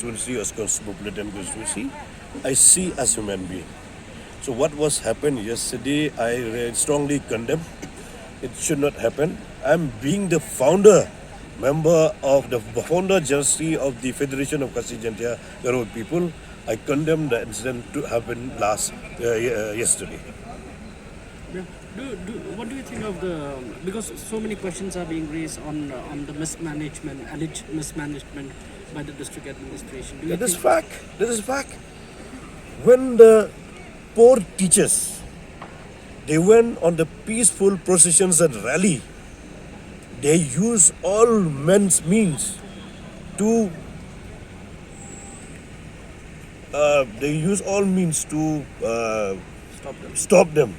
constituency or cosmopolitan constituency, I see as human being. So what was happened yesterday, I strongly condemn. It should not happen. I'm being the member of the founder generosity of the Federation of Kasi Jantia Garo people. I condemn the incident to happen yesterday. Yeah. What do you think of the because so many questions are being raised on the alleged mismanagement by the district administration? That is fact. That is fact. When the poor teachers they went on the peaceful processions and rally, they use all men's means to Stop them. stop them.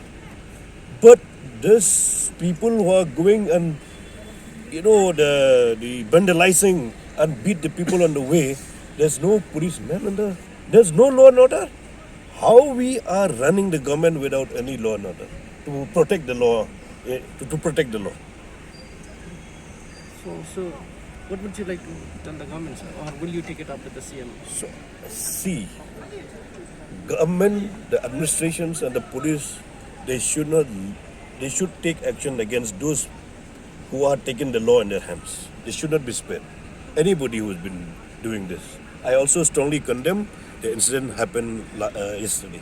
But these people who are going and the vandalizing and beat the people on the way, there's no policeman there's no law and order. How we are running the government without any law and order to protect the law, to protect the law. So, what would you like to tell the government, sir? Or will you take it up with the CM? So, see, government, the administrations and the police, they should take action against those who are taking the law in their hands. They should not be spared. Anybody who has been doing this. I also strongly condemn the incident happened yesterday.